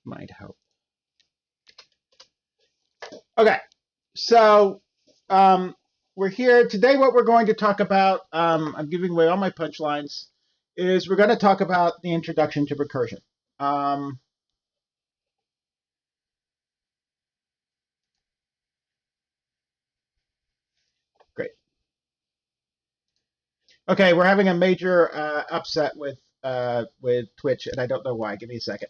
might help. Okay, so we're here today. What we're going to talk about, I'm giving away all my punchlines, is we're going to talk about the introduction to recursion. Great. Okay, we're having a major upset with Twitch, and I don't know why. Give me a second.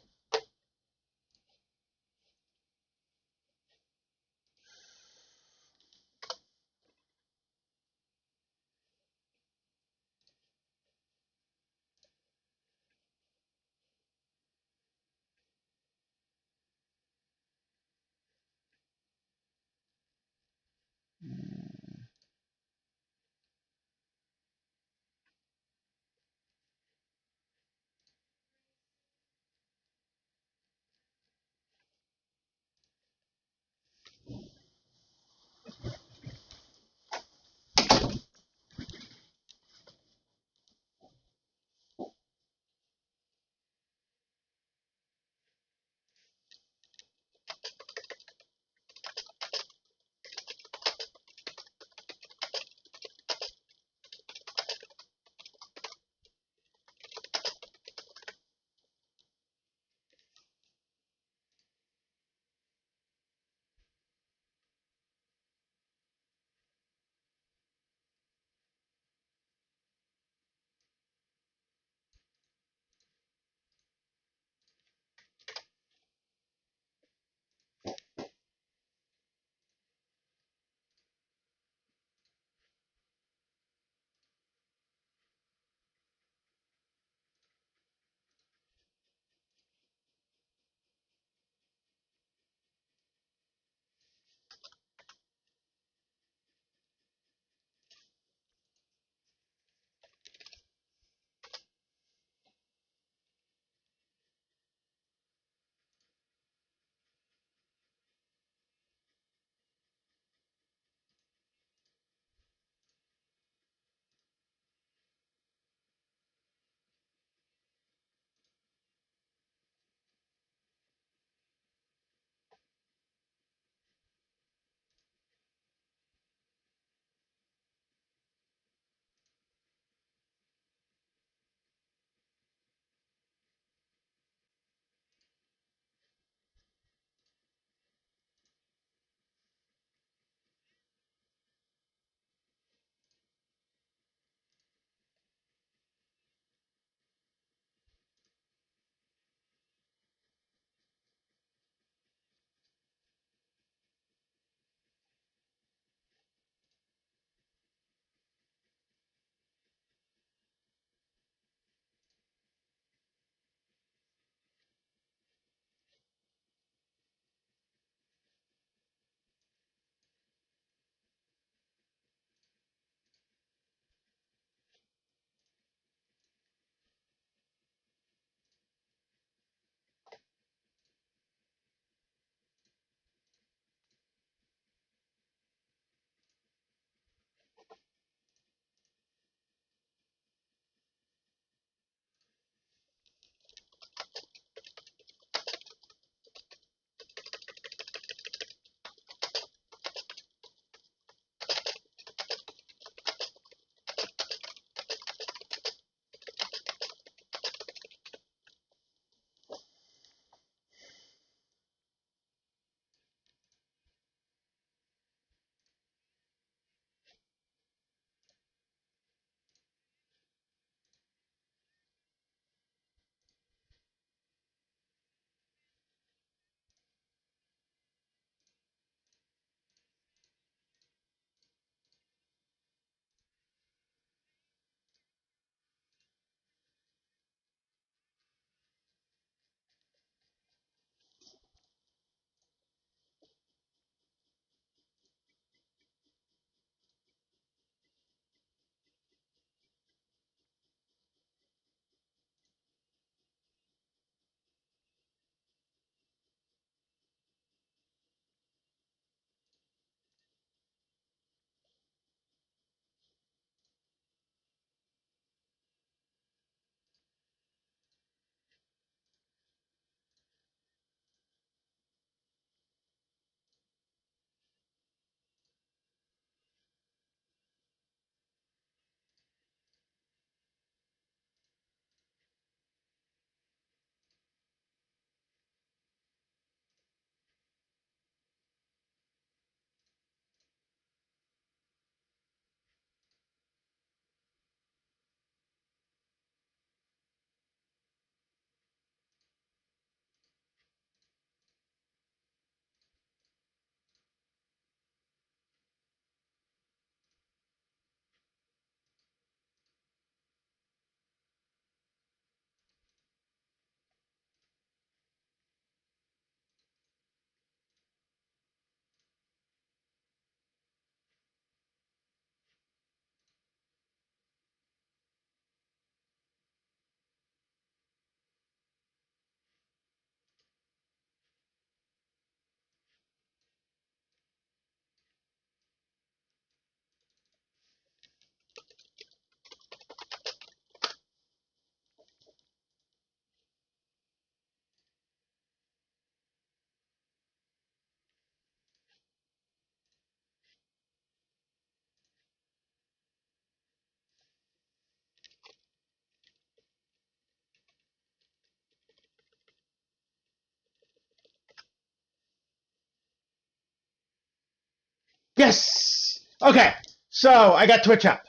Yes! Okay, so I got Twitch up.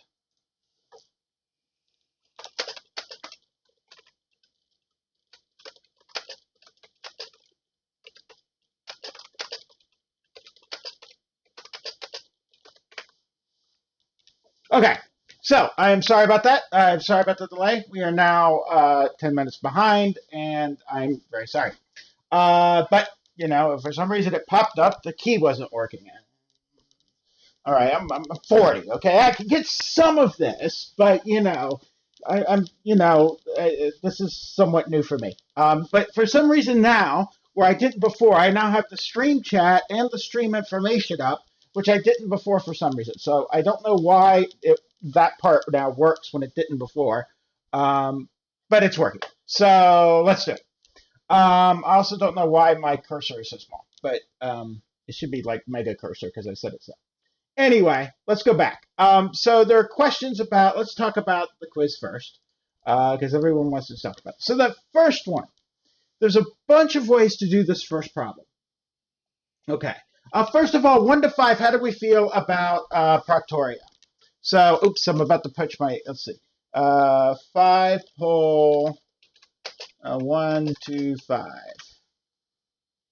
Okay, so I am sorry about that. I'm sorry about the delay. We are now 10 minutes behind, and I'm very sorry. But, you know, if for some reason it popped up, the key wasn't working. All right, I'm 40, okay? I can get some of this, but, you know, this is somewhat new for me. But for some reason now, where I didn't before, I now have the stream chat and the stream information up, which I didn't before for some reason. So I don't know why that part now works when it didn't before, but it's working. So let's do it. I also don't know why my cursor is so small, but it should be like mega cursor because I said it so. Anyway, let's go back. So there are questions about, let's talk about the quiz first, because everyone wants to talk about it. So the first one, there's a bunch of ways to do this first problem. Okay. First of all, 1 to 5, how do we feel about Proctorio? So, oops, I'm about to punch my, let's see. 5 pole, 1, 2, 5.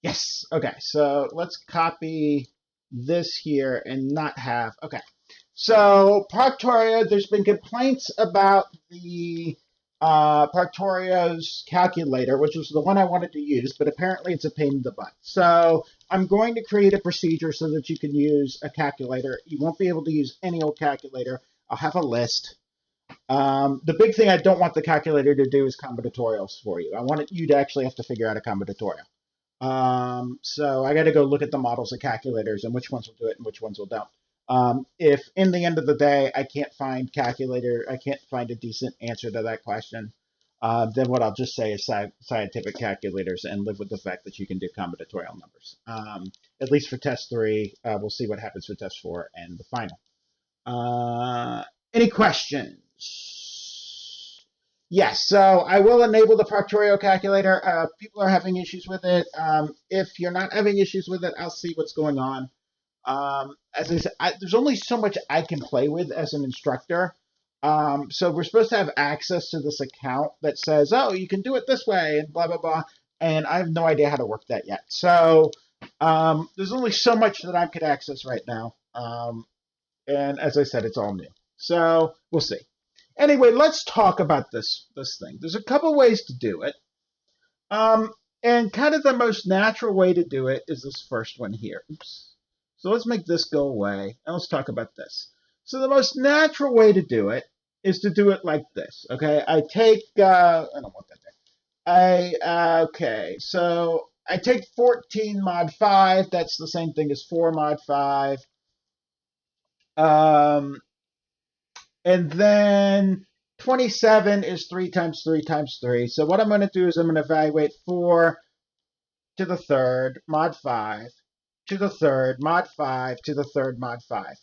Yes. Okay, so let's copy this here and not have, okay. So Proctorio, there's been complaints about the Proctorio's calculator, which was the one I wanted to use, but apparently it's a pain in the butt. So I'm going to create a procedure so that you can use a calculator. You won't be able to use any old calculator. I'll have a list. The big thing I don't want the calculator to do is combinatorials for you. I want you to actually have to figure out a combinatorial. So I got to go look at the models of calculators and which ones will do it and which ones will don't. If in the end of the day I can't find a decent answer to that question, then what I'll just say is scientific calculators and live with the fact that you can do combinatorial numbers. At least for test 3, we'll see what happens for test 4 and the final. Any questions? Yes, so I will enable the Proctorio calculator. People are having issues with it. If you're not having issues with it, I'll see what's going on. As I said, there's only so much I can play with as an instructor. So we're supposed to have access to this account that says, oh, you can do it this way and blah, blah, blah. And I have no idea how to work that yet. So there's only so much that I could access right now. And as I said, it's all new. So we'll see. Anyway, let's talk about this thing. There's a couple ways to do it. And kind of the most natural way to do it is this first one here. Oops. So let's make this go away, and let's talk about this. So the most natural way to do it is to do it like this, okay? I take, I don't want that there. Okay, so I take 14 mod 5. That's the same thing as 4 mod 5. And then 27 is 3 times 3 times 3. So what I'm going to do is I'm going to evaluate 4 to the third mod 5 to the third mod 5 to the third mod 5.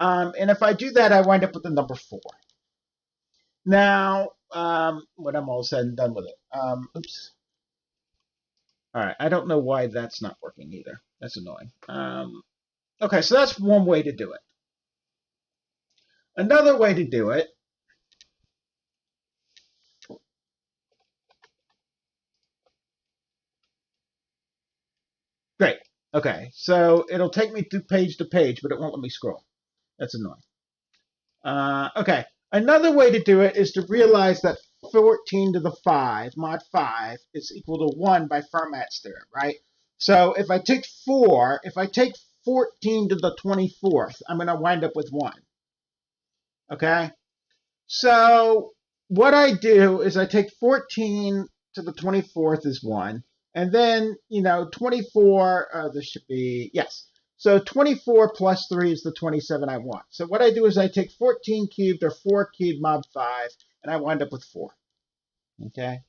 And if I do that, I wind up with the number 4. Now, when I'm all said and done with it, oops. All right, I don't know why that's not working either. That's annoying. Okay, so that's one way to do it. Another way to do it great. Okay, so it'll take me through page to page, but it won't let me scroll. That's annoying. Okay, another way to do it is to realize that 14 to the 5, mod 5, is equal to 1 by Fermat's theorem, right? So if I take 14 to the 24th, I'm going to wind up with 1. Okay? So what I do is I take 14 to the 24th is 1. And then, 24, this should be, yes. So 24 plus 3 is the 27 I want. So what I do is I take 14 cubed or 4 cubed mod 5, and I wind up with 4. Okay?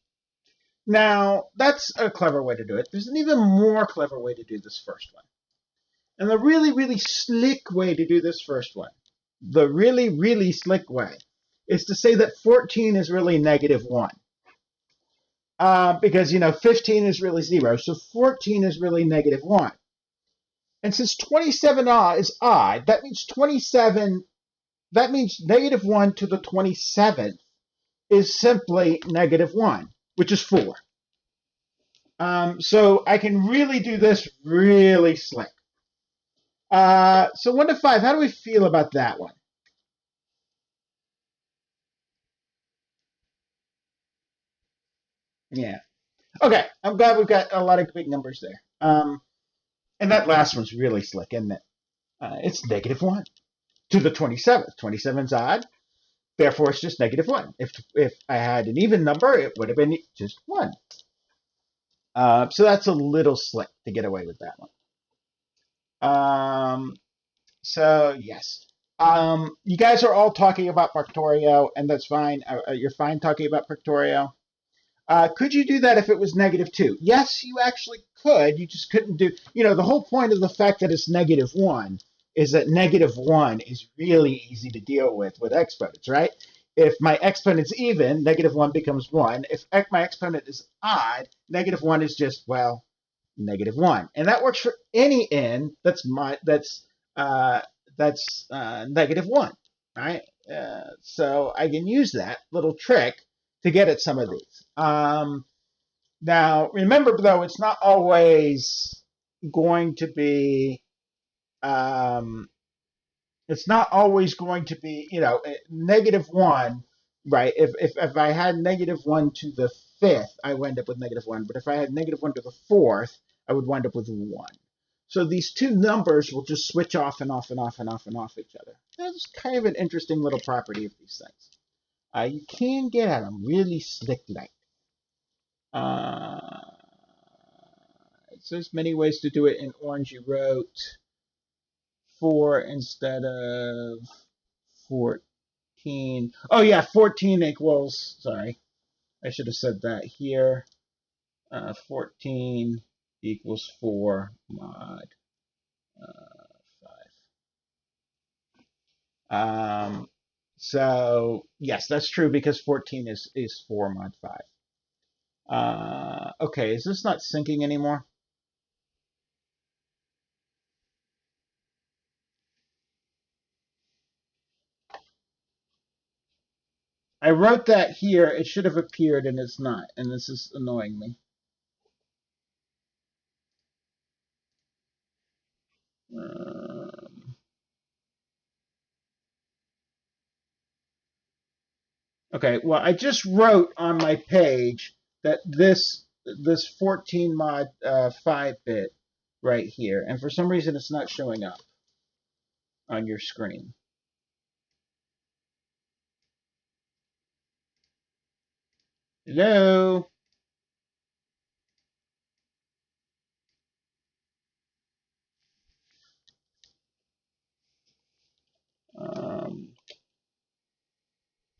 Now, that's a clever way to do it. There's an even more clever way to do this first one. And the really, really slick way to do this first one, the really, really slick way, is to say that 14 is really negative 1. Because, 15 is really 0, so 14 is really negative 1. And since 27 is odd, that means 27, that means negative 1 to the 27th is simply negative 1, which is 4. So I can really do this really slick. So 1 to 5, how do we feel about that one? Yeah. Okay, I'm glad we've got a lot of big numbers there. And that last one's really slick, isn't it? It's negative 1 to the 27th. 27's odd, therefore it's just negative 1. If I had an even number, it would have been just 1. So that's a little slick to get away with that one. So yes. You guys are all talking about Factorio, and that's fine. You're fine talking about Factorio. Could you do that if it was negative 2? Yes, you actually could. You just couldn't do, the whole point of the fact that it's negative 1 is that negative 1 is really easy to deal with exponents, right? If my exponent's even, negative 1 becomes 1. If my exponent is odd, negative 1 is just, well, negative 1. And that works for any n that's negative 1, right? So I can use that little trick to get at some of these. Now, remember, though, it's not always going to be, negative 1, right? If I had negative 1 to the 5th, I wind up with negative 1. But if I had negative 1 to the 4th, I would wind up with 1. So these two numbers will just switch off and off and off and off and off each other. That's kind of an interesting little property of these things. You can get at them really slick like. So there's many ways to do it. In orange, you wrote 4 instead of 14. Oh, yeah, 14 equals, sorry, I should have said that here. 14 equals 4 mod 5. So, yes, that's true because 14 is 4 mod 5. Okay, is this not syncing anymore? I wrote that here. It should have appeared, and it's not. And this is annoying me. Okay, well, I just wrote on my page that this 14 mod 5-bit right here, and for some reason it's not showing up on your screen. Hello?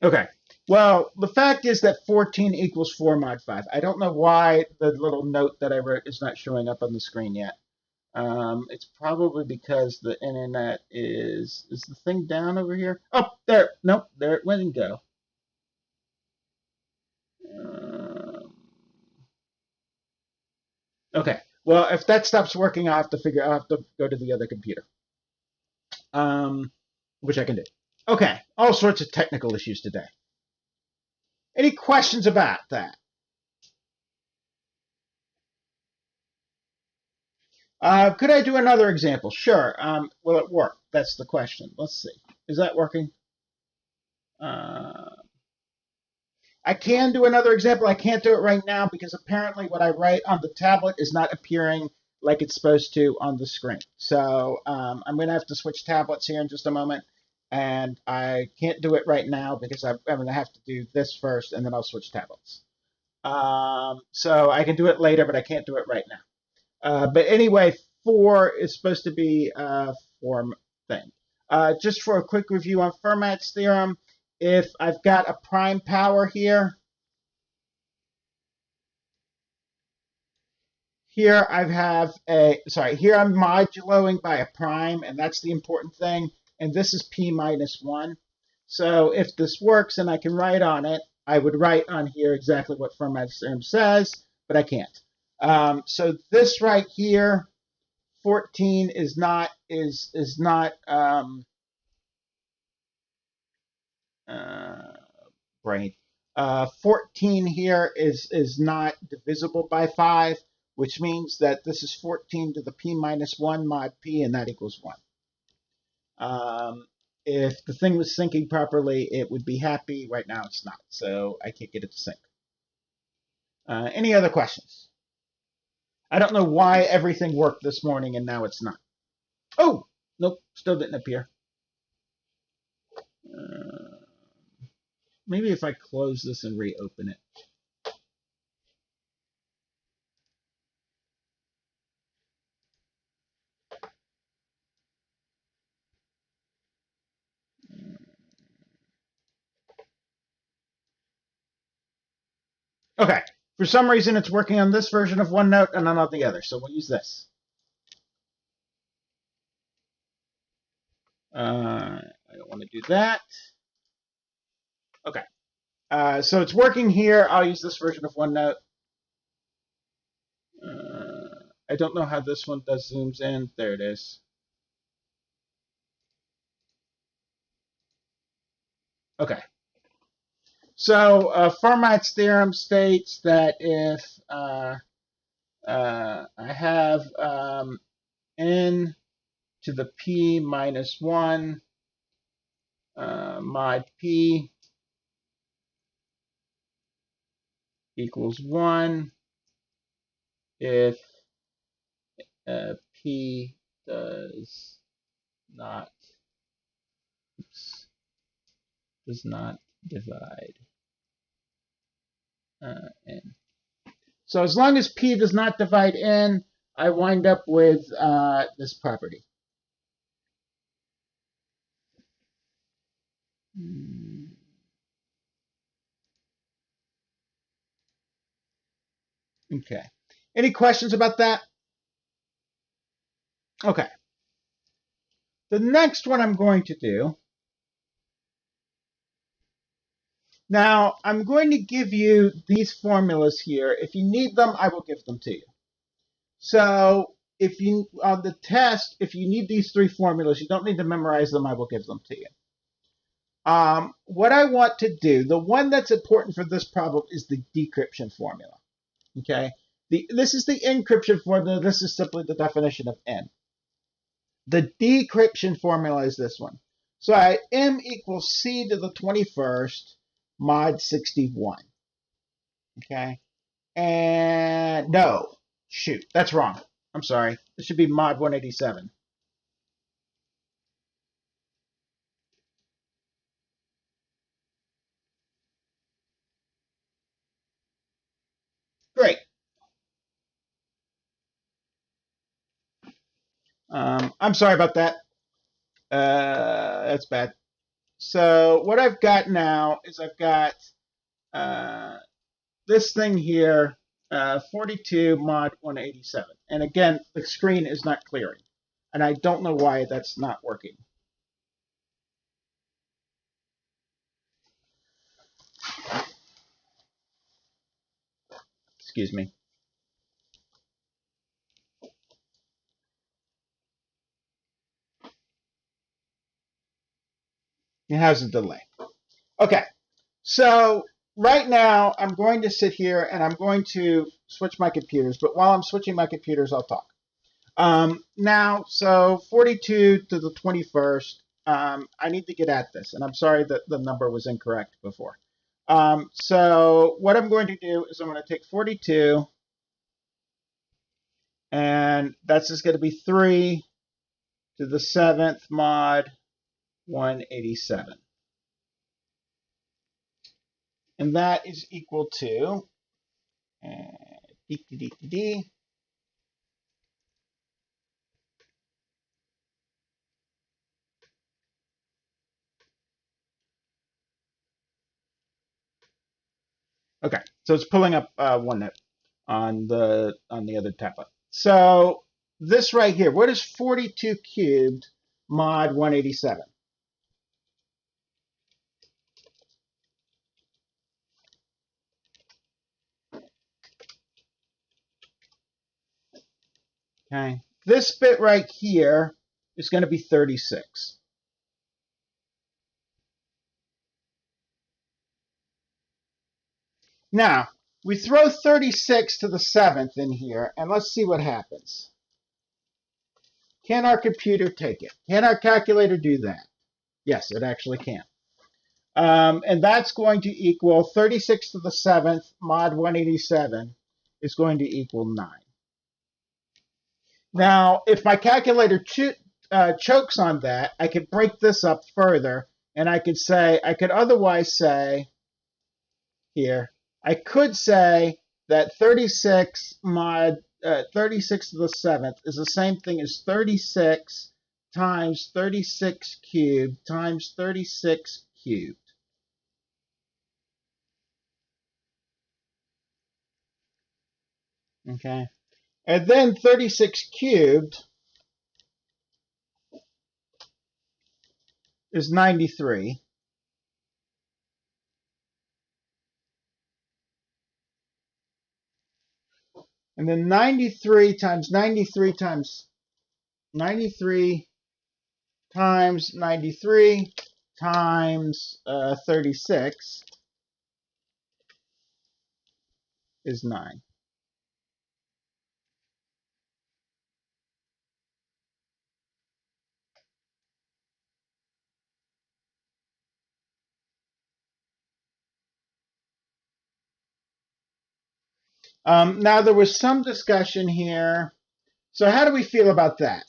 Okay. Well, the fact is that 14 equals 4 mod 5. I don't know why the little note that I wrote is not showing up on the screen yet. It's probably because the internet is the thing down over here? Oh, there. Nope, there it went and go. Okay. Well, if that stops working, I'll have to go to the other computer. Which I can do. Okay. All sorts of technical issues today. Any questions about that? Could I do another example? Sure. Will it work? That's the question. Let's see. Is that working? I can do another example. I can't do it right now because apparently what I write on the tablet is not appearing like it's supposed to on the screen. So I'm going to have to switch tablets here in just a moment. And I can't do it right now because I'm going to have to do this first, and then I'll switch tablets. So I can do it later, but I can't do it right now. But anyway, 4 is supposed to be a form thing. Just for a quick review on Fermat's theorem, if I've got a prime power here, here I have here I'm moduloing by a prime, and that's the important thing, and this is p minus 1. So if this works and I can write on it, I would write on here exactly what Fermat's theorem says, but I can't. So this right here, 14 is not brain. 14 here is not divisible by 5, which means that this is 14 to the p minus 1 mod p, and that equals 1. If the thing was syncing properly, it would be happy. Right now, it's not, so I can't get it to sync. Any other questions? I don't know why everything worked this morning and now it's not. Oh, nope, still didn't appear. Maybe if I close this and reopen it. Okay, for some reason it's working on this version of OneNote and not the other, so we'll use this. I don't want to do that. Okay, so it's working here. I'll use this version of OneNote. I don't know how this one does zooms in. There it is. Okay. So Fermat's theorem states that if I have n to the p minus 1 mod p equals 1 if p does not divide n. So as long as p does not divide n, I wind up with this property. Okay. Any questions about that? Okay. The next one I'm going to do. Now, I'm going to give you these formulas here. If you need them, I will give them to you. So if you, on the test, if you need these 3 formulas, you don't need to memorize them, I will give them to you. What I want to do, the one that's important for this problem is the decryption formula. Okay? This is the encryption formula. This is simply the definition of n. The decryption formula is this one. So I m equals c to the 21st mod 61. Okay? And no, shoot, that's wrong. I'm sorry. It should be mod 187. Great. I'm sorry about that. That's bad. So what I've got now is I've got this thing here, 42 mod 187. And again, the screen is not clearing. And I don't know why that's not working. Excuse me. It has a delay. Okay, so right now I'm going to sit here and I'm going to switch my computers. But while I'm switching my computers, I'll talk. Now, so 42 to the 21st, I need to get at this. And I'm sorry that the number was incorrect before. So what I'm going to do is I'm going to take 42, and that's just going to be 3 to the 7th mod 187. And that is equal to d. Okay, so it's pulling up OneNote on the other tablet. So this right here, what is 42 cubed mod 187? Okay, this bit right here is going to be 36. Now, we throw 36 to the 7th in here, and let's see what happens. Can our computer take it? Can our calculator do that? Yes, it actually can. And that's going to equal 36 to the 7th mod 187 is going to equal 9. Now, if my calculator chokes on that, I could break this up further, and I could otherwise say, here, I could say that 36 to the 7th is the same thing as 36 times 36 cubed times 36 cubed. Okay. And then 36 cubed is 93. And then 93 times 93 times 93 times 93 times 36 is 9. Now, there was some discussion here. So how do we feel about that?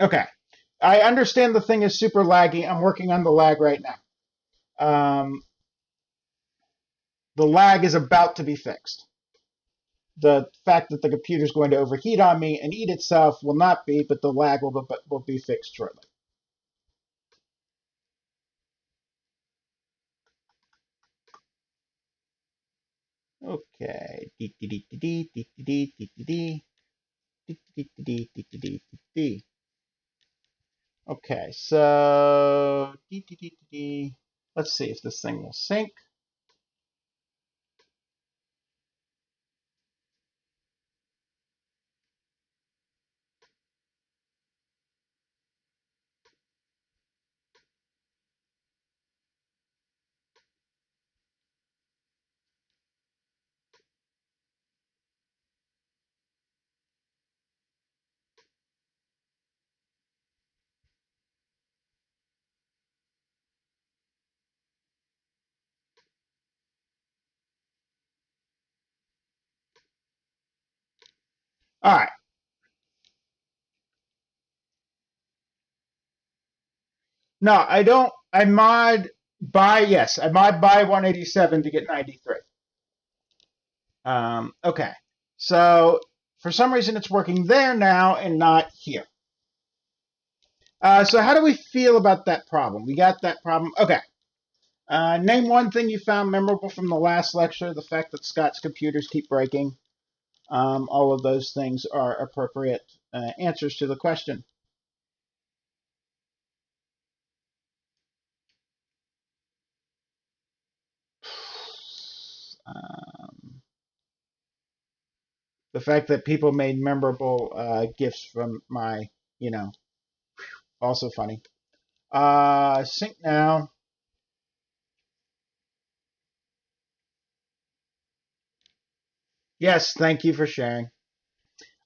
Okay. I understand the thing is super laggy. I'm working on the lag right now. The lag is about to be fixed. The fact that the computer is going to overheat on me and eat itself will not be, but the lag will be fixed shortly. Okay. Okay, so let's see if this thing will sync. All right. No, I don't. I mod by 187 to get 93. Okay. So for some reason it's working there now and not here. So how do we feel about that problem? We got that problem. Okay. Name one thing you found memorable from the last lecture. The fact that Scott's computers keep breaking. All of those things are appropriate answers to the question. The fact that people made memorable gifts from my, also funny. Sync now. Yes, thank you for sharing.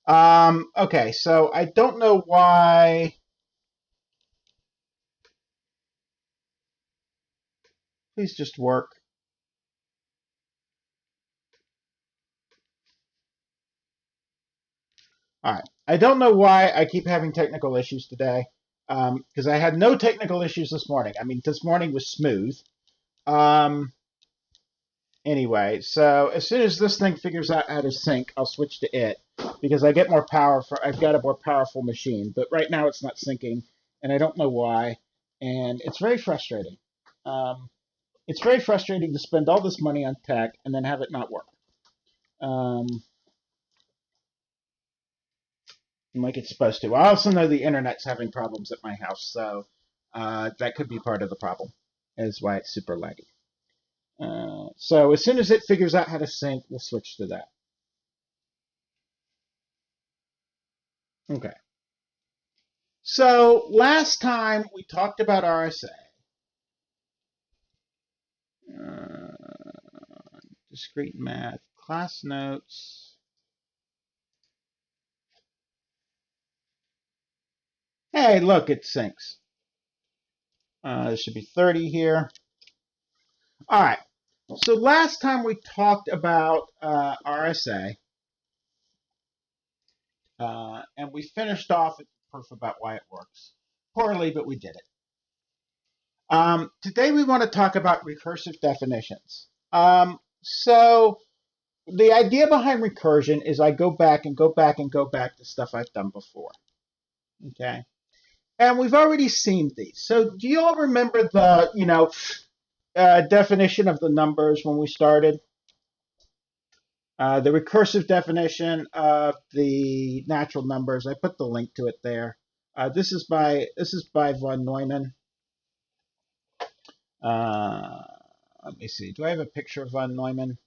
Okay, so I don't know why. Please just work. All right. I don't know why I keep having technical issues today, because I had no technical issues this morning. I mean, this morning was smooth. Anyway, so as soon as this thing figures out how to sync, I'll switch to it because I get more power I've got a more powerful machine. But right now it's not syncing, and I don't know why, and it's very frustrating. It's very frustrating to spend all this money on tech and then have it not work. Like it's supposed to. I also know the internet's having problems at my house, so that could be part of the problem, is why it's super laggy. So as soon as it figures out how to sync, we'll switch to that. Okay. So last time we talked about RSA. Discrete math, class notes. Hey, look, it syncs. There should be 30 here. All right. So last time we talked about RSA, and we finished off with proof about why it works. Poorly, but we did it. Today we want to talk about recursive definitions. So the idea behind recursion is I go back and go back and go back to stuff I've done before. Okay. And we've already seen these. So do you all remember the, definition of the numbers when we started? The recursive definition of the natural numbers. I put the link to it there. This is by von Neumann. Let me see. Do I have a picture of von Neumann?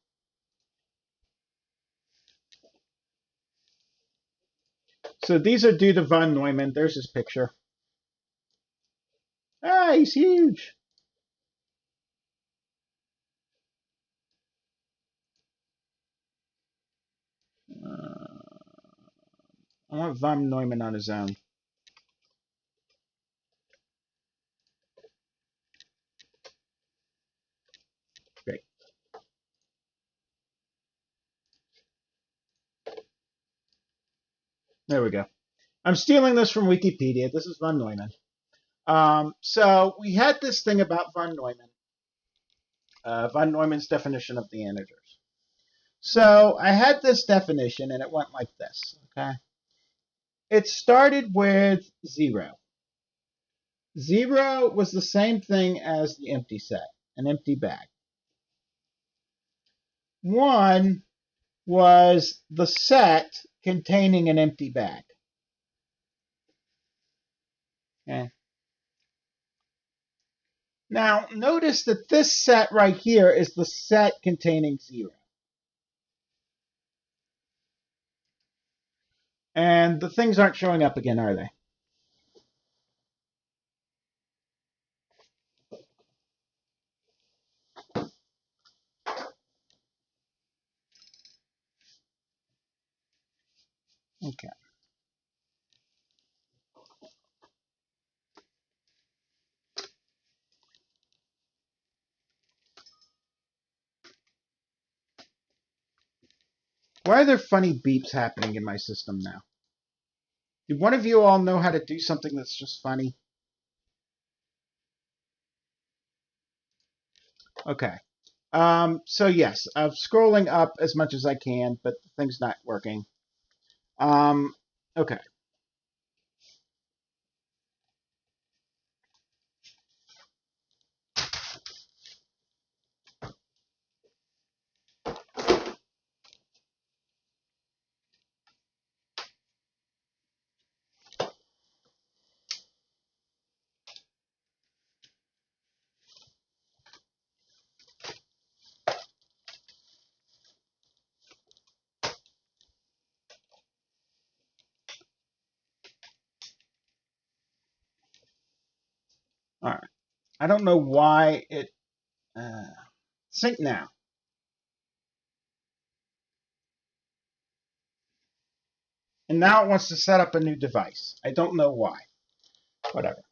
So these are due to von Neumann. There's his picture. Ah, he's huge. I want von Neumann on his own. Great. There we go. I'm stealing this from Wikipedia. This is von Neumann. So we had this thing about von Neumann. Von Neumann's definition of the integers. So I had this definition, and it went like this, okay? It started with 0. 0 was the same thing as the empty set, an empty bag. 1 was the set containing an empty bag. Okay. Now, notice that this set right here is the set containing 0. And the things aren't showing up again, are they? Okay. Why are there funny beeps happening in my system now? Do one of you all know how to do something that's just funny? Okay. So yes, I'm scrolling up as much as I can, but the thing's not working. Okay. All right. I don't know why it sync now. And now it wants to set up a new device. I don't know why. Whatever.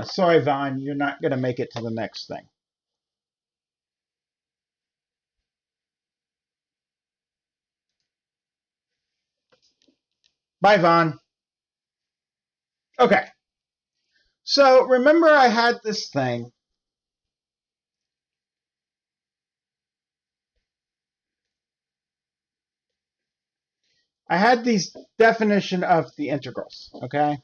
Sorry, Vaughn, you're not going to make it to the next thing. Bye, Vaughn. Okay. So remember I had this thing. I had these definition of the integrals, okay?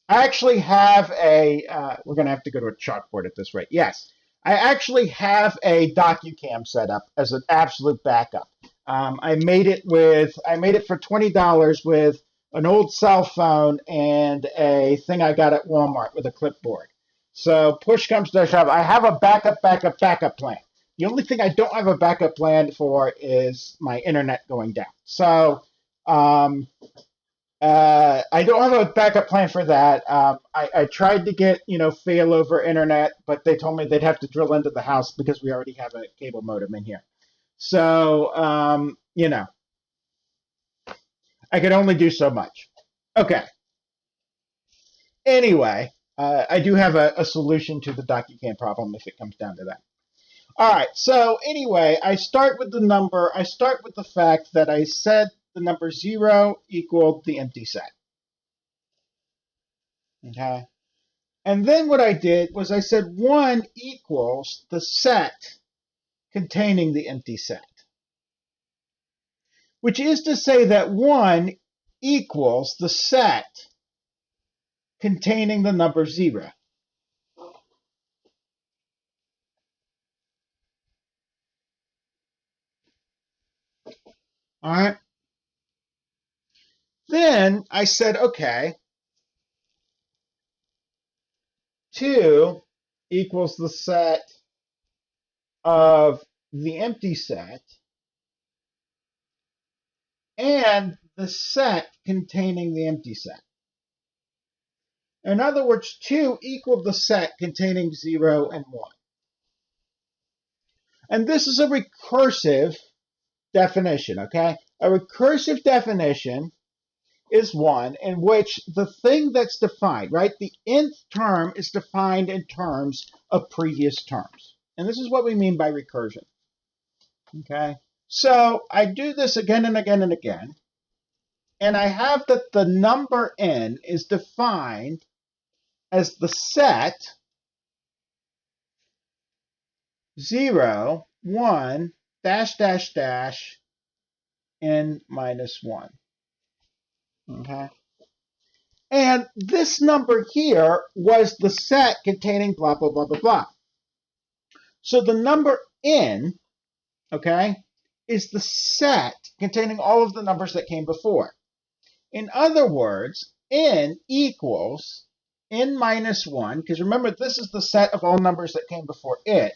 I actually have a, we're going to have to go to a chalkboard at this rate. Yes, I actually have a DocuCam set up as an absolute backup. I made it for $20 with an old cell phone and a thing I got at Walmart with a clipboard. So push comes to shove, I have a backup plan. The only thing I don't have a backup plan for is my internet going down. So I don't have a backup plan for that. I tried to get, failover internet, but they told me they'd have to drill into the house because we already have a cable modem in here. So, I could only do so much. Okay. Anyway, I do have a solution to the DocuCam problem if it comes down to that. All right. So anyway, I start with the fact that I said the number 0 equaled the empty set. Okay. And then what I did was I said 1 equals the set containing the empty set, which is to say that 1 equals the set containing the number 0. All right. Then I said, okay, 2 equals the set of the empty set and the set containing the empty set. In other words, 2 equaled the set containing 0 and 1. And this is a recursive definition, okay? A recursive definition is one in which the thing that's defined, right? The nth term is defined in terms of previous terms. And this is what we mean by recursion, okay? So I do this again and again and again, and I have that the number n is defined as the set 0, 1, dash, dash, dash, n minus 1. Okay? And this number here was the set containing blah, blah, blah, blah, blah. So the number n, okay, is the set containing all of the numbers that came before. In other words, n equals n minus 1, because remember, this is the set of all numbers that came before it,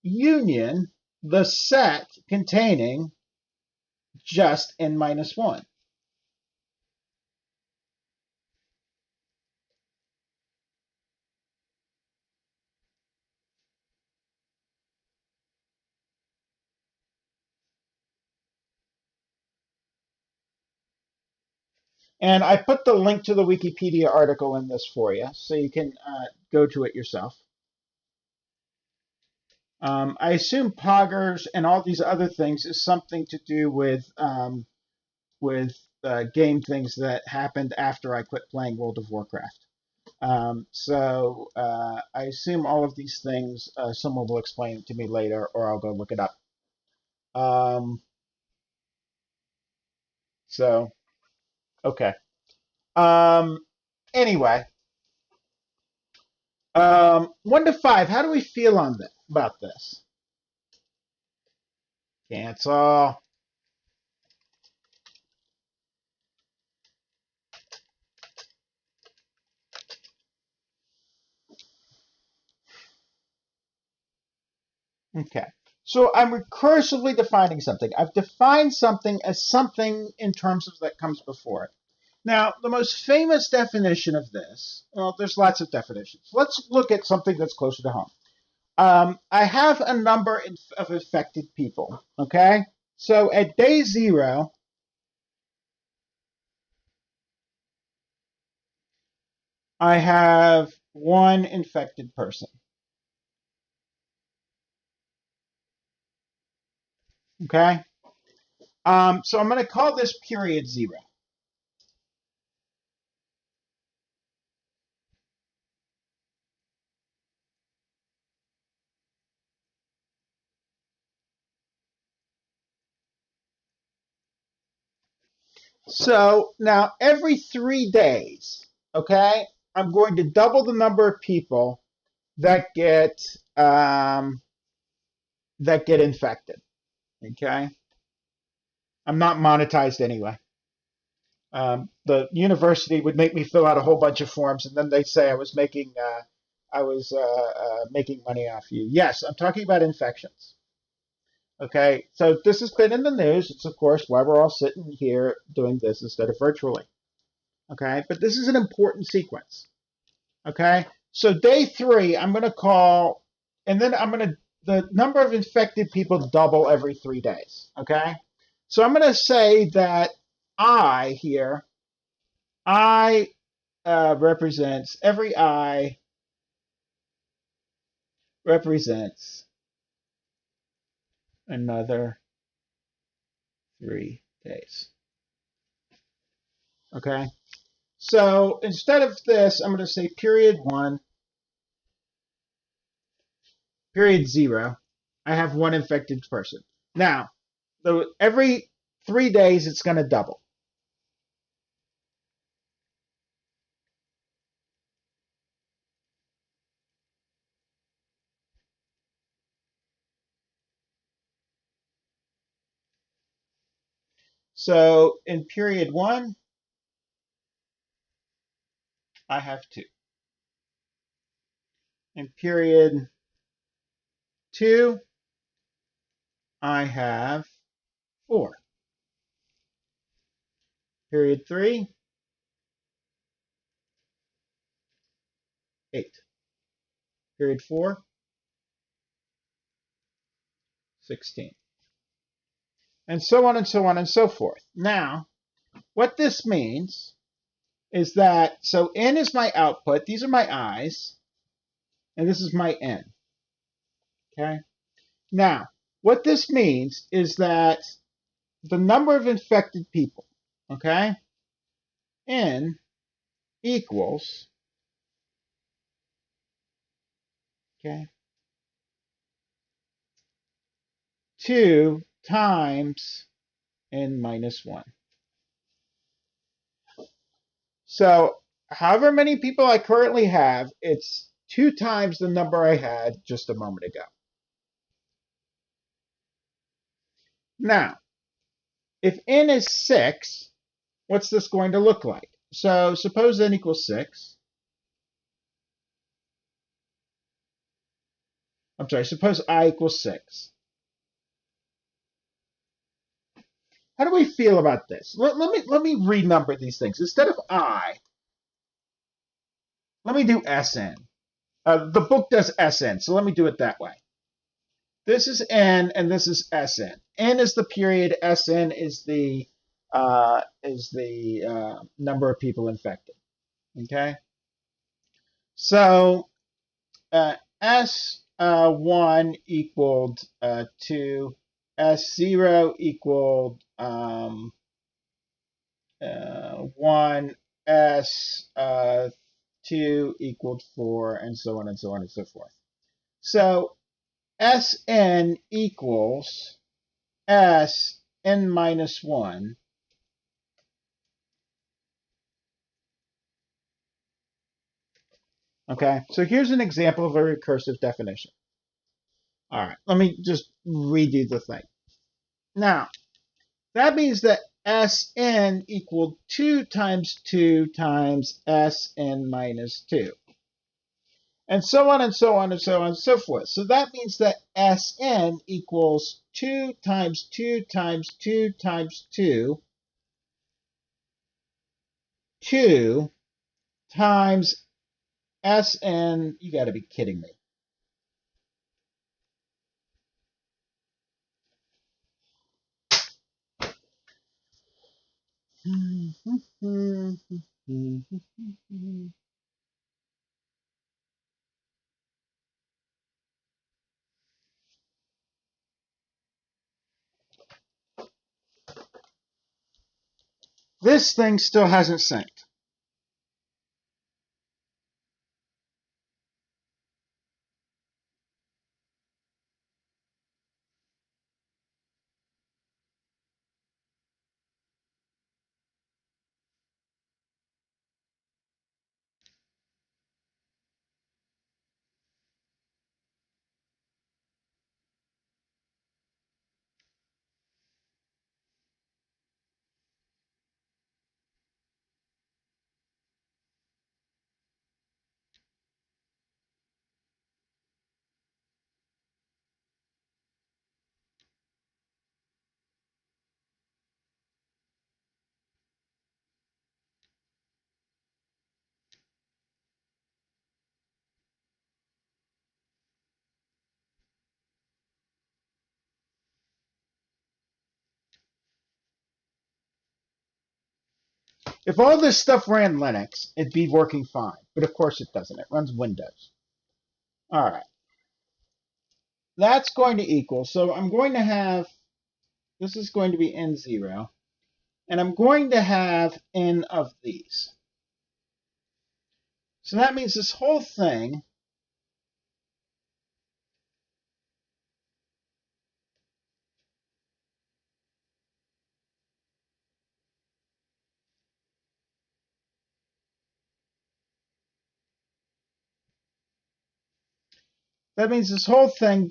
union the set containing just n minus 1. And I put the link to the Wikipedia article in this for you, so you can go to it yourself. I assume poggers and all these other things is something to do with game things that happened after I quit playing World of Warcraft. So I assume all of these things, someone will explain it to me later, or I'll go look it up. So, okay. Anyway, 1 to 5, how do we feel on this, about this? Cancel. Okay. So I'm recursively defining something. I've defined something as something in terms of that comes before it. Now, the most famous definition of this, well, there's lots of definitions. Let's look at something that's closer to home. I have a number of affected people, okay? So at day 0, I have 1 infected person. Okay? So I'm going to call this period 0. So now every 3 days, okay, I'm going to double the number of people that get infected. Okay, I'm not monetized anyway. The university would make me fill out a whole bunch of forms, and then they'd say I was making making money off you. Yes, I'm talking about infections. Okay, so this has been in the news. It's of course why we're all sitting here doing this instead of virtually. Okay, but this is an important sequence. Okay, so day 3, I'm going to call, and then the number of infected people double every 3 days. Okay, so I'm going to say that I here, I represents, every I represents another 3 days. Okay, so instead of this, I'm going to say period 1, period 0. I have 1 infected person. Now, every 3 days, it's going to double. So in period 1, I have 2. In period 2, I have 4. Period 3, 8. Period 4, 16. And so on and so on and so forth. Now, what this means is that, so N is my output, these are my I's, and this is my N. Okay? Now, what this means is that the number of infected people, okay, N equals, okay, 2 times N minus 1. So however many people I currently have, it's 2 times the number I had just a moment ago. Now, if N is 6, what's this going to look like? So suppose N equals 6. I'm sorry, suppose I equals 6. How do we feel about this? Let me renumber these things. Instead of I, let me do Sn. The book does Sn, so let me do it that way. This is N, and this is Sn. N is the period. Sn is the number of people infected. Okay, so S1 equaled 2, S0 equaled 1, S2 equaled 4, and so on and so on and so forth. So Sn equals Sn minus 1 Okay, so here's an example of a recursive definition. All right, let me just redo the thing. Now, that means that Sn equaled 2 times 2 times Sn minus 2. And so on and so on and so on and so forth. So that means that Sn equals 2 times 2 times 2 times 2, 2 times Sn, you got to be kidding me. This thing still hasn't synced. If all this stuff ran Linux, it'd be working fine. But of course it doesn't. It runs Windows. All right. That's going to equal. So I'm going to have, this is going to be n0. And I'm going to have n of these. So that means this whole thing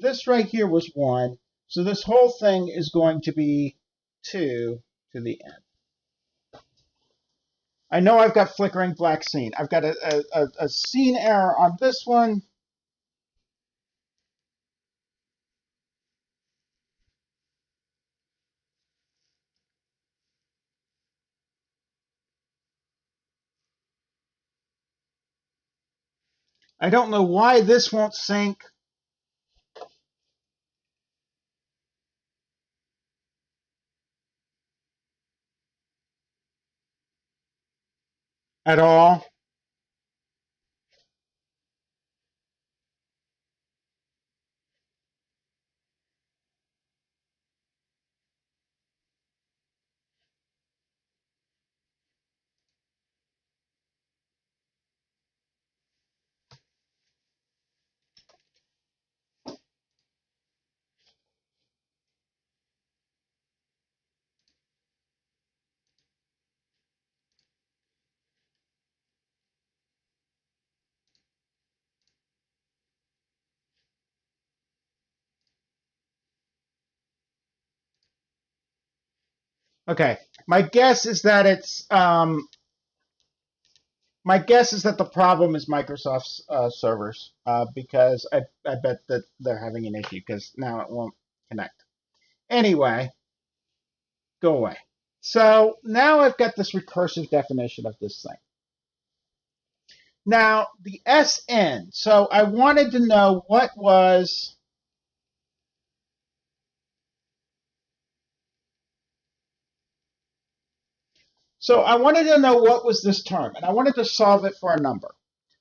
this right here was 1. So this whole thing is going to be 2 to the n. I know I've got flickering black scene. I've got a scene error on this one. I don't know why this won't sync. At all. Okay. My guess is that the problem is Microsoft's servers, because I bet that they're having an issue because now it won't connect. Anyway, go away. So now I've got this recursive definition of this thing. Now, the Sn. So I wanted to know what was... So I wanted to know what was this term, and I wanted to solve it for a number.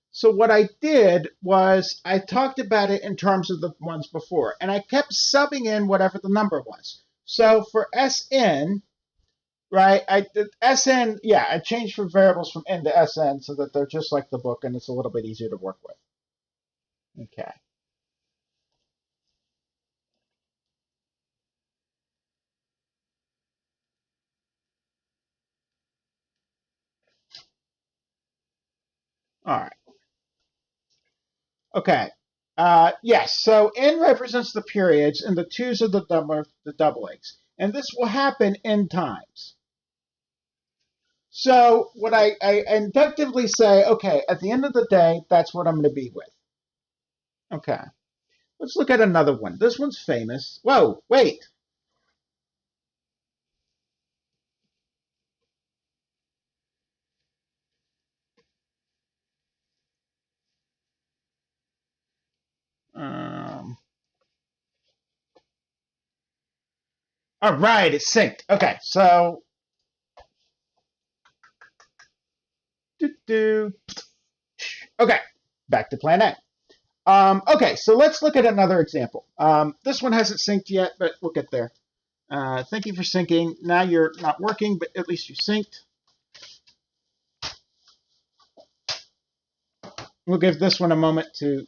So what I did was I talked about it in terms of the ones before, and I kept subbing in whatever the number was. So for Sn, right, I changed from variables from n to Sn so that they're just like the book, and it's a little bit easier to work with. Okay. All right. Okay. Yes, so n represents the periods, and the 2's are the doublings. And this will happen n times. So what I inductively say, okay, at the end of the day, that's what I'm going to be with. Okay. Let's look at another one. This one's famous. Whoa, wait. All right, it's synced. Okay, so okay, back to plan A. Okay, so let's look at another example. This one hasn't synced yet, but we'll get there. Thank you for syncing. Now you're not working, but at least you synced. We'll give this one a moment to,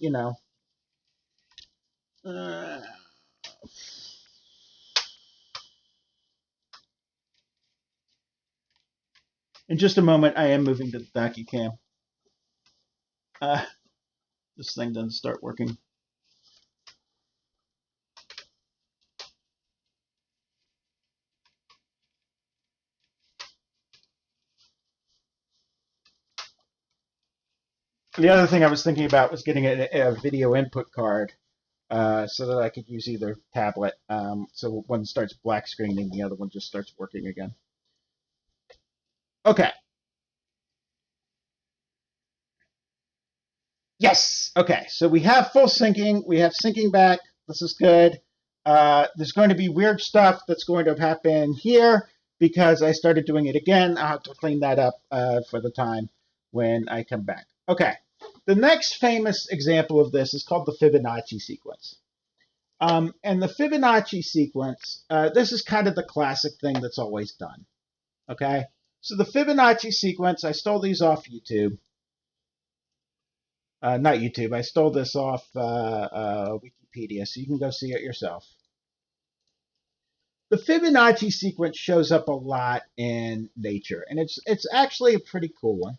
in just a moment, I am moving to the DocuCam. This thing doesn't start working. The other thing I was thinking about was getting a video input card, so that I could use either tablet. So one starts black screening, the other one just starts working again. Okay. Yes. Okay. So we have full syncing. We have syncing back. This is good. There's going to be weird stuff that's going to happen here because I started doing it again. I'll have to clean that up for the time when I come back. Okay, the next famous example of this is called the Fibonacci sequence. And the Fibonacci sequence, this is kind of the classic thing that's always done. Okay, so the Fibonacci sequence, I stole these off YouTube. Not YouTube, I stole this off Wikipedia, so you can go see it yourself. The Fibonacci sequence shows up a lot in nature, and it's actually a pretty cool one.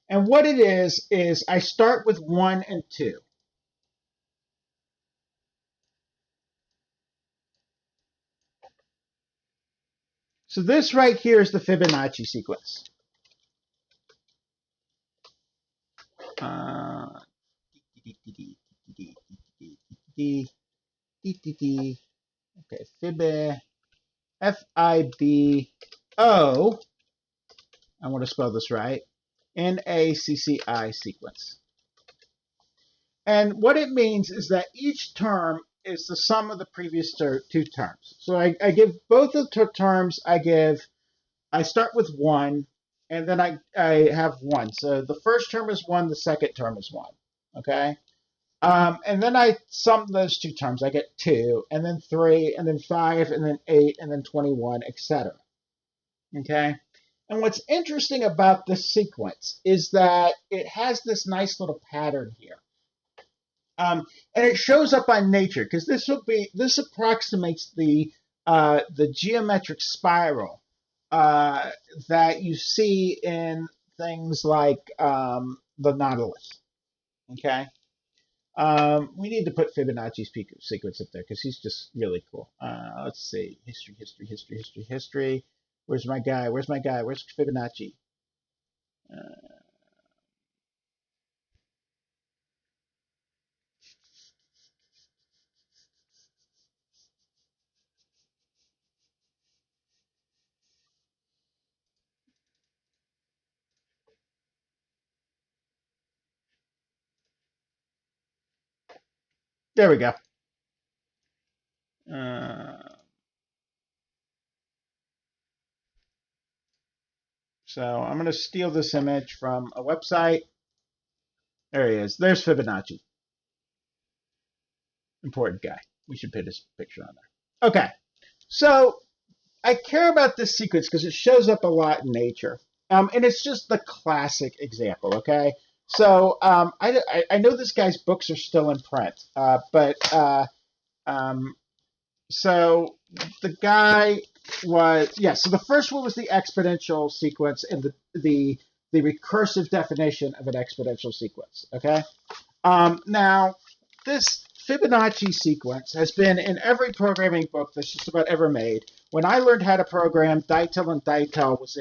And what it is I start with 1 and 2. So this right here is the Fibonacci sequence. Okay, F-I-B-O, I want to spell this right, N-A-C-C-I sequence. And what it means is that each term is the sum of the previous two terms. So I give both of the terms, I start with 1, and then I have 1. So the first term is 1, the second term is 1. Okay? And then I sum those two terms. I get 2, and then 3, and then 5, and then 8, and then 21, etc. Okay? And what's interesting about this sequence is that it has this nice little pattern here. And it shows up on nature, because this approximates the geometric spiral that you see in things like the Nautilus. Okay, we need to put Fibonacci's sequence up there because he's just really cool. Let's see, history. Where's my guy? Where's Fibonacci? There we go. So I'm going to steal this image from a website. There he is. There's Fibonacci. Important guy. We should put his picture on there. Okay. So I care about this sequence because it shows up a lot in nature. And it's just the classic example, okay? So I know this guy's books are still in print, so the guy was, so the first one was the exponential sequence and the recursive definition of an exponential sequence, okay? Now, this Fibonacci sequence has been in every programming book that's just about ever made. When I learned how to program, Untitled and Untitled was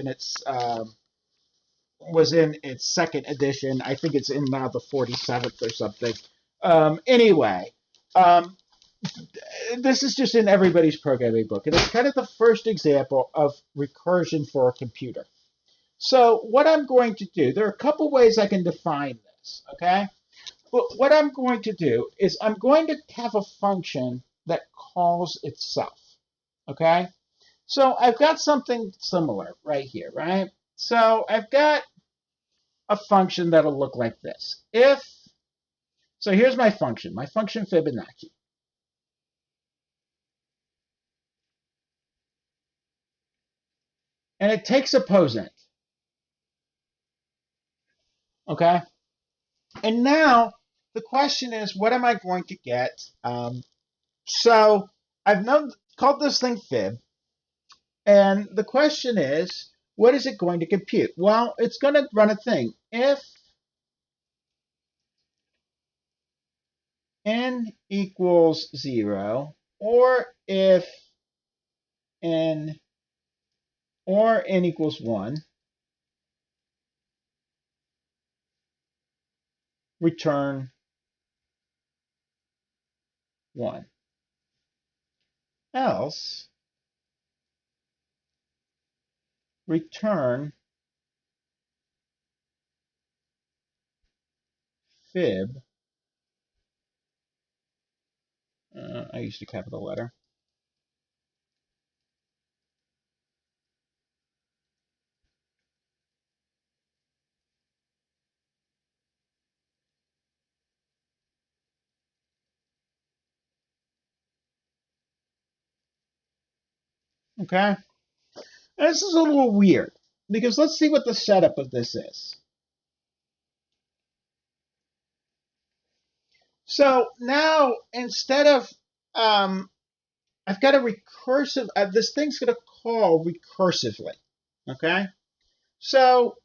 in its second edition. I think it's in now the 47th or something. Anyway, this is just in everybody's programming book, and it's kind of the first example of recursion for a computer. So what I'm going to do, there are a couple ways I can define this, okay? But what I'm going to do is I'm going to have a function that calls itself, okay? So I've got something similar right here, right? So I've got a function that'll look like this. So here's my function Fibonacci. And it takes a posent, okay? And now the question is, what am I going to get? So I've called this thing fib, and the question is, what is it going to compute? Well, it's going to run a thing. If n equals 0, or if n equals 1, return 1. Else, return fib. I used a capital letter. Okay? And this is a little weird, because let's see what the setup of this is. So now, instead of, I've got a recursive, this thing's going to call recursively. Okay? So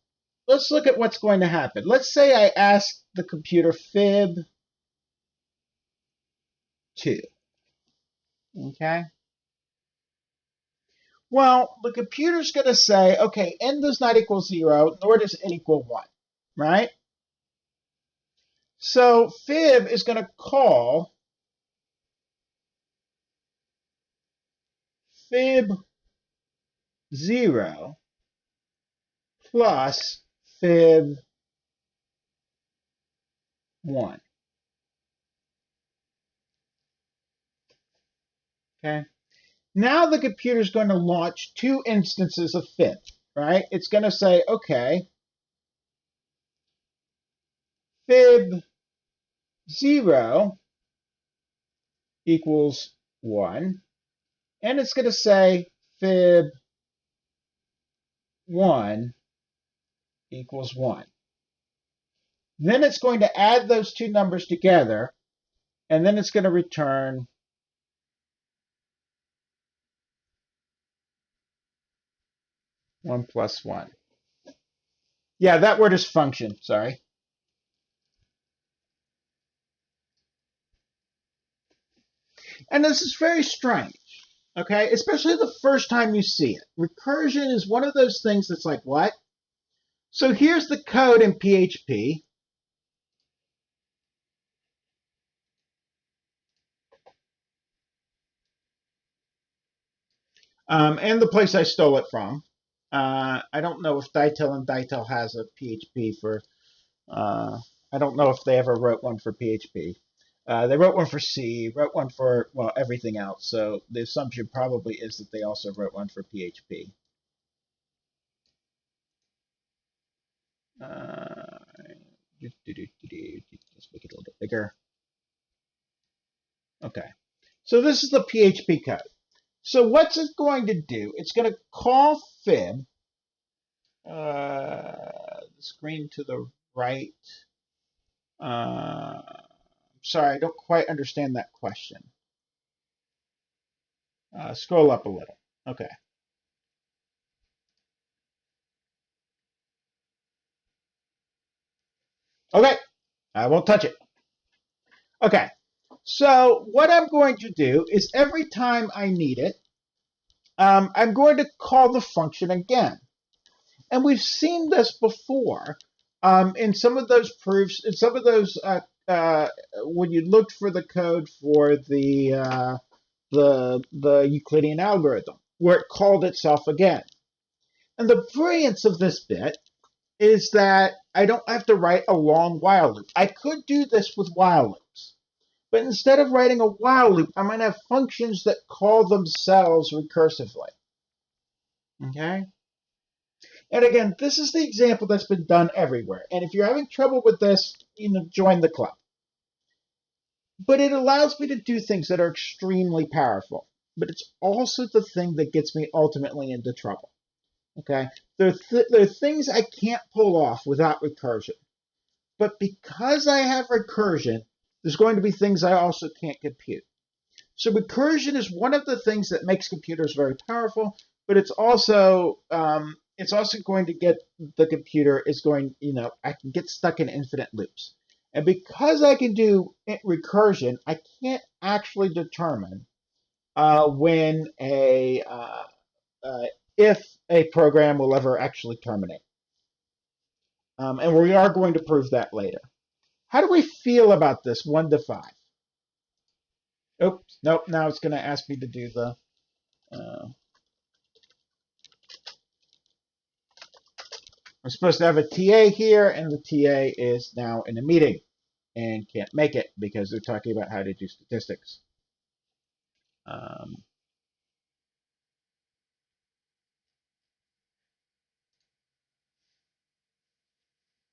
let's look at what's going to happen. Let's say I ask the computer fib 2. Okay? Well, the computer's going to say, okay, n does not equal 0, nor does n equal 1. Right? So fib is going to call fib 0 plus fib 1. Okay. Now the computer is going to launch 2 instances of fib, right? It's going to say, okay, fib 0 equals 1, and it's going to say fib 1 equals 1. Then it's going to add those two numbers together, and then it's going to return 1 plus 1. Yeah, that word is function, sorry. And this is very strange, okay? Especially the first time you see it. Recursion is one of those things that's like, what? So here's the code in PHP. And the place I stole it from. I don't know if Dytel and Dytel has a PHP for, I don't know if they ever wrote one for PHP. They wrote one for C, wrote one for, well, everything else. So the assumption probably is that they also wrote one for PHP. Let's make it a little bit bigger. Okay. So this is the PHP code. So what's it going to do? It's going to call fib. The screen to the right. Sorry, I don't quite understand that question. Scroll up a little. Okay. Okay, I won't touch it. Okay, so what I'm going to do is every time I need it, I'm going to call the function again. And we've seen this before in some of those proofs, in some of those, when you looked for the code for the Euclidean algorithm, where it called itself again. And the brilliance of this bit is that I don't have to write a long while loop. I could do this with while loops. But instead of writing a while loop, I'm going to have functions that call themselves recursively. Okay? And again, this is the example that's been done everywhere. And if you're having trouble with this, join the club. But it allows me to do things that are extremely powerful. But it's also the thing that gets me ultimately into trouble. Okay? There are things I can't pull off without recursion. But because I have recursion, there's going to be things I also can't compute. So recursion is one of the things that makes computers very powerful, but it's also going to get the computer is going, I can get stuck in infinite loops. And because I can do recursion, I can't actually determine when if a program will ever actually terminate. And we are going to prove that later. How do we feel about this 1 to 5? Oops, nope, now it's going to ask me to do the... I'm supposed to have a TA here, and the TA is now in a meeting and can't make it because they're talking about how to do statistics.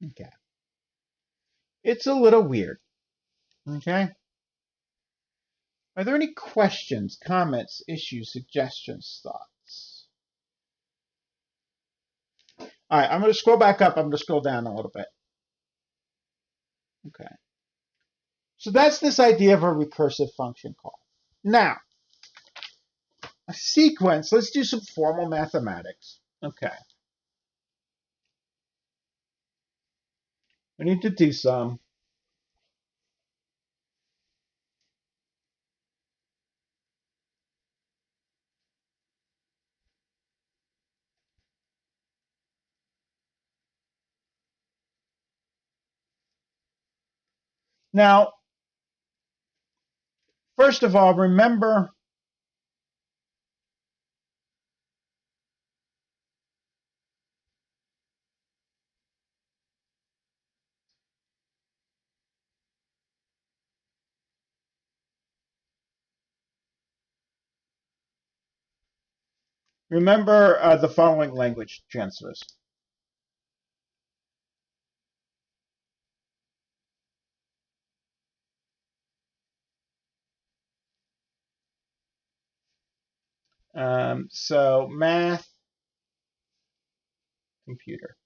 Okay. It's a little weird. Okay. Are there any questions, comments, issues, suggestions, thoughts? All right, I'm going to scroll back up. I'm going to scroll down a little bit. Okay. So that's this idea of a recursive function call. Now, a sequence, let's do some formal mathematics. Okay. We need to do some. Now, first of all, remember the following language transfers. So math, computer.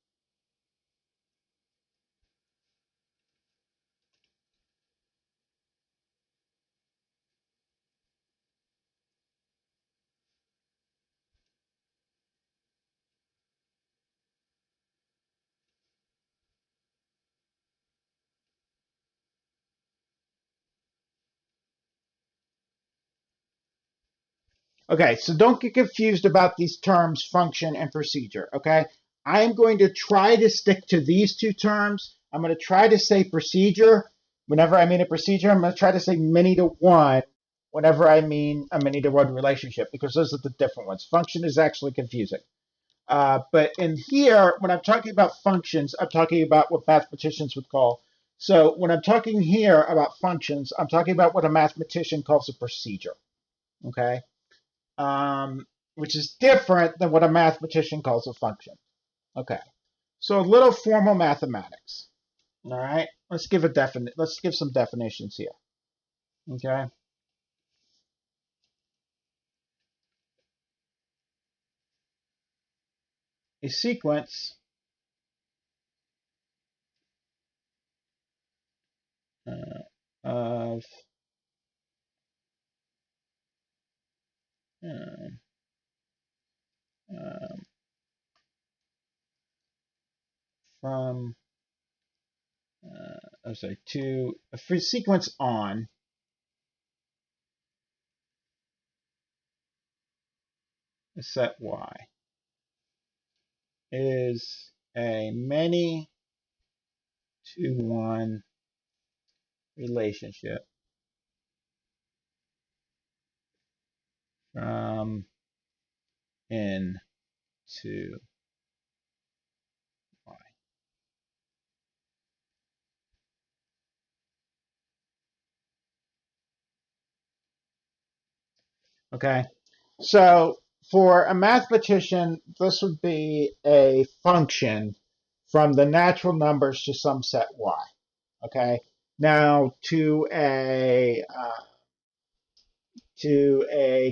Okay, so don't get confused about these terms, function and procedure, okay? I'm going to try to stick to these two terms. I'm going to try to say procedure. Whenever I mean a procedure, I'm going to try to say many-to-one whenever I mean a many-to-one relationship, because those are the different ones. Function is actually confusing. But in here, when I'm talking about functions, I'm talking about what mathematicians would call. So when I'm talking here about functions, I'm talking about what a mathematician calls a procedure, okay? Which is different than what a mathematician calls a function. Okay, so a little formal mathematics. All right, let's give some definitions here. Okay, a sequence of um, um, from I'm sorry, to a free sequence on a set Y is a many-to-one relationship from N to Y. Okay, so for a mathematician, this would be a function from the natural numbers to some set Y. Okay, now to a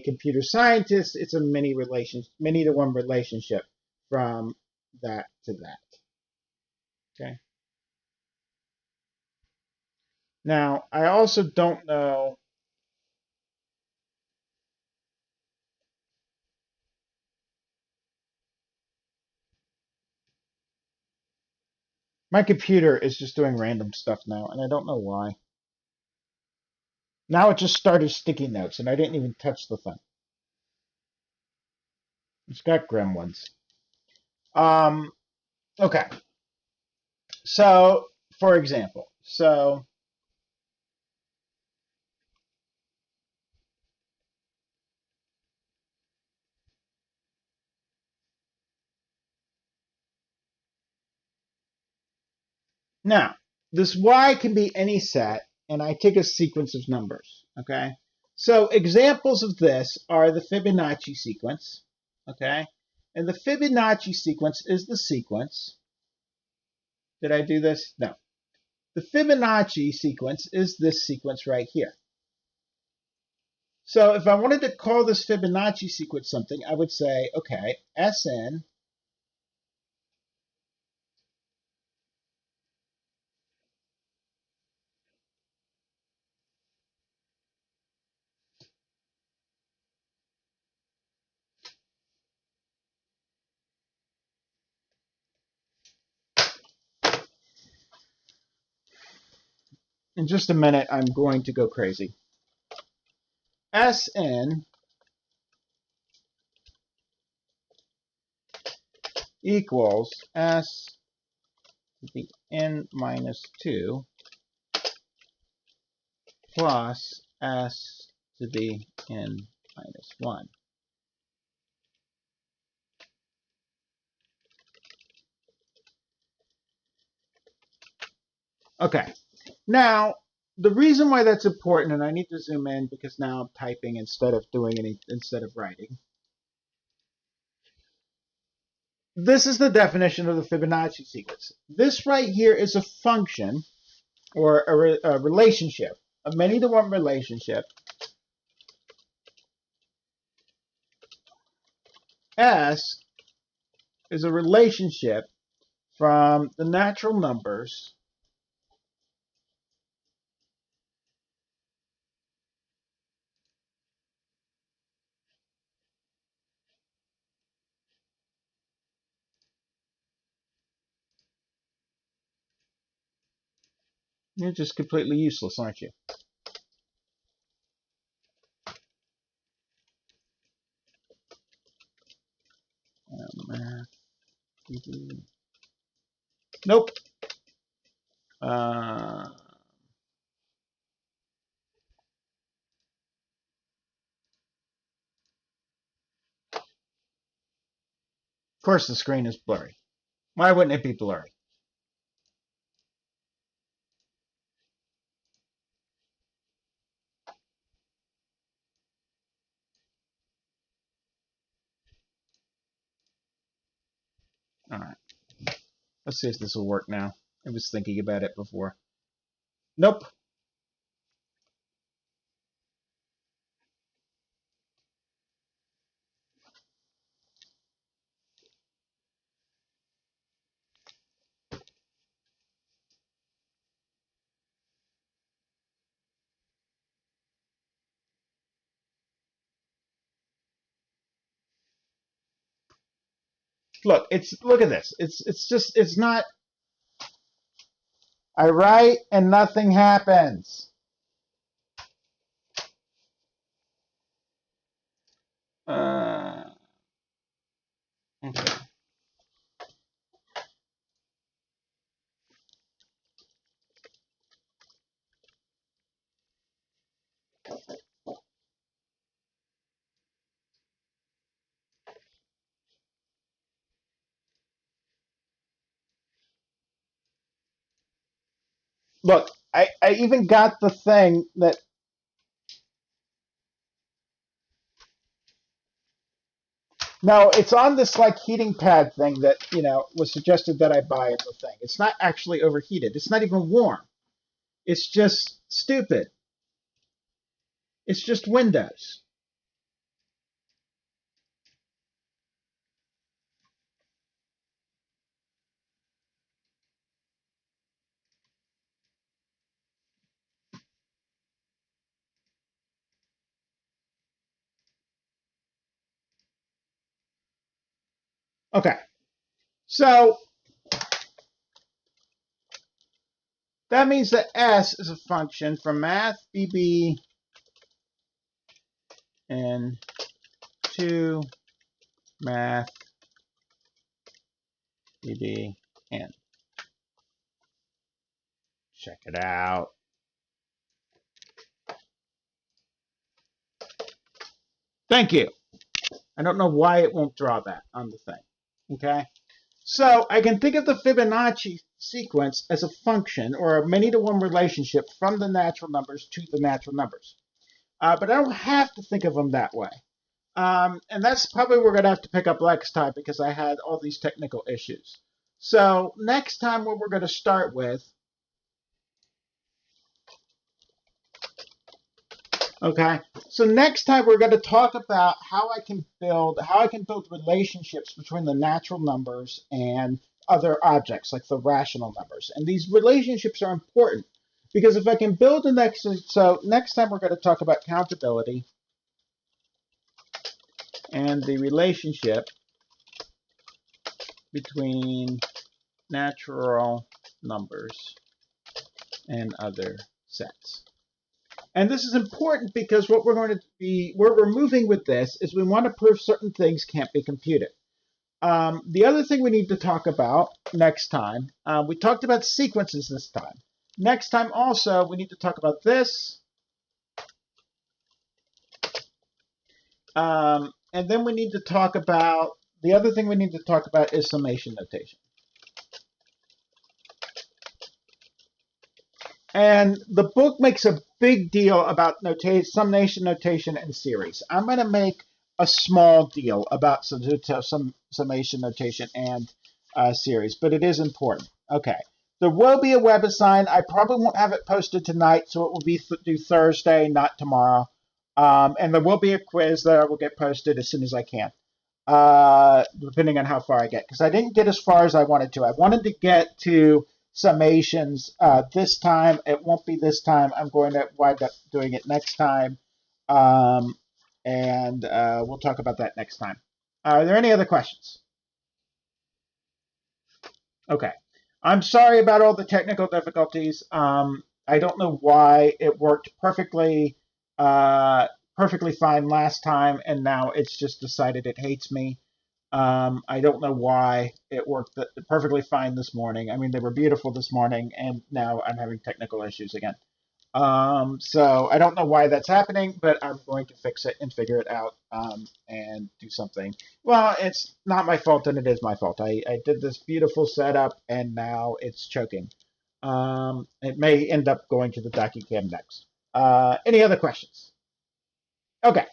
computer scientist, it's a many-to-one relationship from that to that. Okay. Now, I also don't know. My computer is just doing random stuff now, and I don't know why. Now it just started sticky notes, and I didn't even touch the thing. It's got gremlins. Okay. So, for example, now this Y can be any set, and I take a sequence of numbers. Okay. So examples of this are the Fibonacci sequence. Okay. And the Fibonacci sequence is the sequence. Did I do this? No. The Fibonacci sequence is this sequence right here. So if I wanted to call this Fibonacci sequence something, I would say, okay, Sn in just a minute, I'm going to go crazy. Sn equals S to the n minus 2 plus S to the n minus 1. Okay, now the reason why that's important, and I need to zoom in because now I'm typing instead of writing. This is the definition of the Fibonacci sequence. This right here is a function or a relationship, a many-to-one relationship. S is a relationship from the natural numbers You're just completely useless, aren't you? Nope. Of course the screen is blurry. Why wouldn't it be blurry? All right. Let's see if this will work now. I was thinking about it before. Nope. Look at this. It's not. I write and nothing happens. Okay. Look, I even got the thing that. No, it's on this like heating pad thing that, was suggested that I buy in the thing. It's not actually overheated. It's not even warm. It's just stupid. It's just Windows. Okay. So that means that S is a function from math BB and to math BB N. Check it out. Thank you. I don't know why it won't draw that on the thing. Okay? So I can think of the Fibonacci sequence as a function or a many-to-one relationship from the natural numbers to the natural numbers. But I don't have to think of them that way. And that's probably we're going to have to pick up next time because I had all these technical issues. So next time what we're going to start with, okay, so next time we're going to talk about how I can build relationships between the natural numbers and other objects like the rational numbers. And these relationships are important because if I can build next time we're going to talk about countability and the relationship between natural numbers and other sets. And this is important because what we're going to be, where we're moving with this is we want to prove certain things can't be computed. The other thing we need to talk about next time, we talked about sequences this time. Next time also, we need to talk about this. And then we need to talk about, the other thing we need to talk about is summation notation. And the book makes a big deal about summation notation and series. I'm going to make a small deal about some summation notation and series, but it is important. Okay. There will be a WebAssign. I probably won't have it posted tonight, so it will be due Thursday, not tomorrow. And there will be a quiz that I will get posted as soon as I can, depending on how far I get. Because I didn't get as far as I wanted to. I wanted to get to summations this time. It won't be this time. I'm going to wind up doing it next time. And we'll talk about that next time. Are there any other questions? Okay. I'm sorry about all the technical difficulties. I don't know why it worked perfectly fine last time, and now it's just decided it hates me. I don't know why it worked perfectly fine this morning. I mean, they were beautiful this morning, and now I'm having technical issues again. So I don't know why that's happening, but I'm going to fix it and figure it out and do something. Well, it's not my fault, and it is my fault. I did this beautiful setup, and now it's choking. It may end up going to the DocuCam next. Any other questions? Okay.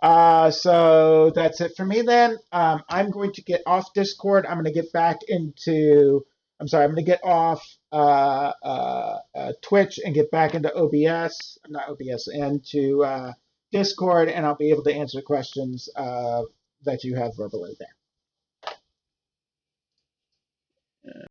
So that's it for me then. I'm going to get off Discord. I'm going to get back into, I'm going to get off Twitch and get back into OBS, not OBS, into Discord, and I'll be able to answer questions that you have verbally there.